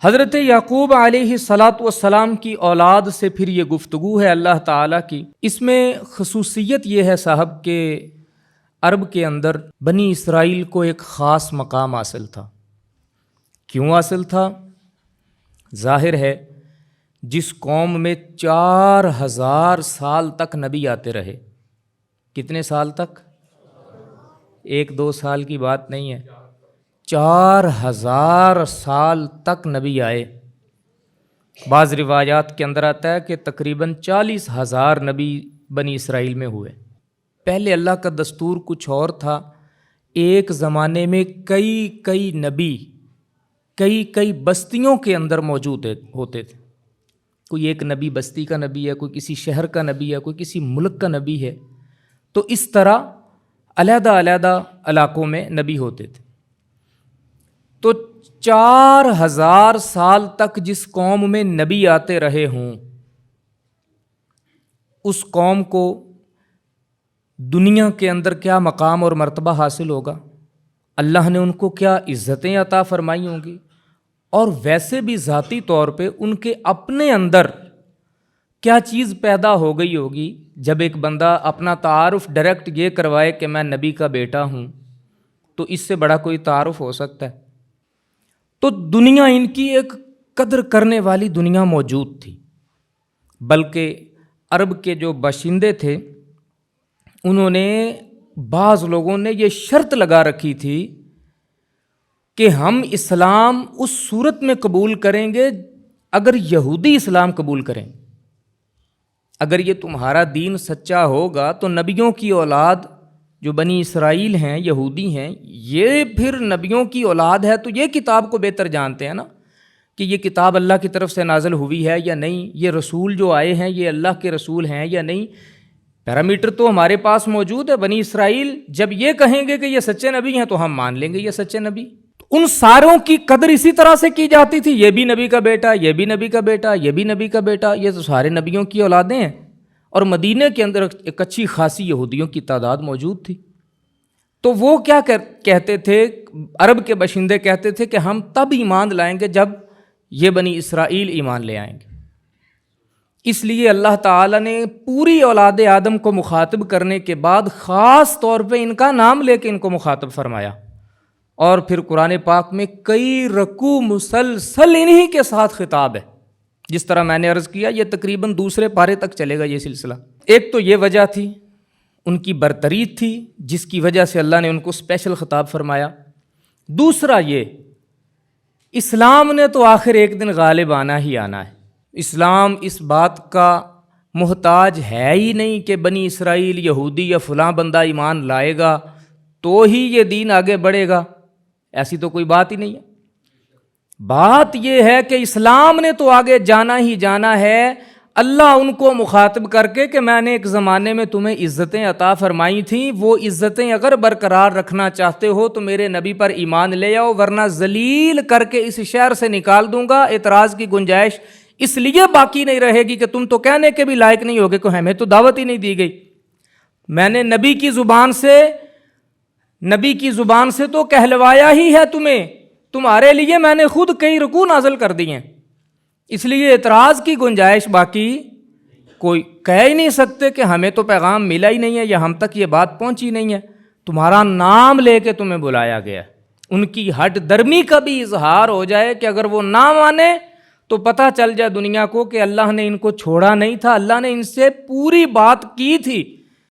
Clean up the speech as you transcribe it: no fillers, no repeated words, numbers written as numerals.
حضرت یعقوب علیہ الصلاۃ والسلام کی اولاد سے پھر یہ گفتگو ہے اللہ تعالیٰ کی۔ اس میں خصوصیت یہ ہے صاحب کہ عرب کے اندر بنی اسرائیل کو ایک خاص مقام حاصل تھا۔ کیوں حاصل تھا؟ ظاہر ہے جس قوم میں 4000 سال تک نبی آتے رہے۔ کتنے سال تک؟ 1-2 سال کی بات نہیں ہے، 4000 سال تک نبی آئے۔ بعض روایات کے اندر آتا ہے کہ تقریباً 40,000 نبی بنی اسرائیل میں ہوئے۔ پہلے اللہ کا دستور کچھ اور تھا، ایک زمانے میں کئی نبی کئی بستیوں کے اندر موجود ہوتے تھے۔ کوئی ایک نبی بستی کا نبی ہے، کوئی کسی شہر کا نبی ہے، کوئی کسی ملک کا نبی ہے، تو اس طرح علیحدہ علاقوں میں نبی ہوتے تھے۔ تو 4000 سال تک جس قوم میں نبی آتے رہے ہوں، اس قوم کو دنیا کے اندر کیا مقام اور مرتبہ حاصل ہوگا، اللہ نے ان کو کیا عزتیں عطا فرمائی ہوں گی، اور ویسے بھی ذاتی طور پہ ان کے اپنے اندر کیا چیز پیدا ہو گئی ہوگی جب ایک بندہ اپنا تعارف ڈائریکٹ یہ کروائے کہ میں نبی کا بیٹا ہوں، تو اس سے بڑا کوئی تعارف ہو سکتا ہے؟ تو دنیا ان کی ایک قدر کرنے والی دنیا موجود تھی، بلکہ عرب کے جو باشندے تھے انہوں نے، بعض لوگوں نے یہ شرط لگا رکھی تھی کہ ہم اسلام اس صورت میں قبول کریں گے اگر یہودی اسلام قبول کریں۔ اگر یہ تمہارا دین سچا ہوگا تو نبیوں کی اولاد جو بنی اسرائیل ہیں، یہودی ہیں، یہ پھر نبیوں کی اولاد ہے تو یہ کتاب کو بہتر جانتے ہیں نا کہ یہ کتاب اللہ کی طرف سے نازل ہوئی ہے یا نہیں، یہ رسول جو آئے ہیں یہ اللہ کے رسول ہیں یا نہیں۔ پیرامیٹر تو ہمارے پاس موجود ہے۔ بنی اسرائیل جب یہ کہیں گے کہ یہ سچے نبی ہیں تو ہم مان لیں گے یہ سچے نبی۔ ان ساروں کی قدر اسی طرح سے کی جاتی تھی، یہ بھی نبی کا بیٹا، یہ بھی نبی کا بیٹا، یہ بھی نبی کا بیٹا، یہ تو سارے نبیوں کی اولادیں ہیں۔ اور مدینہ کے اندر ایک اچھی خاصی یہودیوں کی تعداد موجود تھی۔ تو وہ کیا کہتے تھے، عرب کے باشندے کہتے تھے کہ ہم تب ایمان لائیں گے جب یہ بنی اسرائیل ایمان لے آئیں گے۔ اس لیے اللہ تعالیٰ نے پوری اولاد آدم کو مخاطب کرنے کے بعد خاص طور پہ ان کا نام لے کے ان کو مخاطب فرمایا، اور پھر قرآن پاک میں کئی رکوع مسلسل انہی کے ساتھ خطاب ہے۔ جس طرح میں نے عرض کیا یہ تقریباً 2 پارے تک چلے گا یہ سلسلہ۔ ایک تو یہ وجہ تھی، ان کی برتری تھی جس کی وجہ سے اللہ نے ان کو اسپیشل خطاب فرمایا۔ دوسرا یہ، اسلام نے تو آخر ایک دن غالب آنا ہی آنا ہے۔ اسلام اس بات کا محتاج ہے ہی نہیں کہ بنی اسرائیل، یہودی یا فلاں بندہ ایمان لائے گا تو ہی یہ دین آگے بڑھے گا، ایسی تو کوئی بات ہی نہیں ہے۔ بات یہ ہے کہ اسلام نے تو آگے جانا ہی جانا ہے۔ اللہ ان کو مخاطب کر کے کہ میں نے ایک زمانے میں تمہیں عزتیں عطا فرمائی تھیں، وہ عزتیں اگر برقرار رکھنا چاہتے ہو تو میرے نبی پر ایمان لے آؤ، ورنہ ذلیل کر کے اس شہر سے نکال دوں گا۔ اعتراض کی گنجائش اس لیے باقی نہیں رہے گی کہ تم تو کہنے کے بھی لائق نہیں ہوگے کہ ہمیں تو دعوت ہی نہیں دی گئی۔ میں نے نبی کی زبان سے تو کہلوایا ہی ہے تمہیں، تمہارے لیے میں نے خود کئی رکوع نازل کر دی ہیں، اس لیے اعتراض کی گنجائش باقی کوئی کہہ ہی نہیں سکتے کہ ہمیں تو پیغام ملا ہی نہیں ہے یا ہم تک یہ بات پہنچی نہیں ہے۔ تمہارا نام لے کے تمہیں بلایا گیا۔ ان کی ہٹ درمی کا بھی اظہار ہو جائے کہ اگر وہ نہ مانے تو پتہ چل جائے دنیا کو کہ اللہ نے ان کو چھوڑا نہیں تھا، اللہ نے ان سے پوری بات کی تھی۔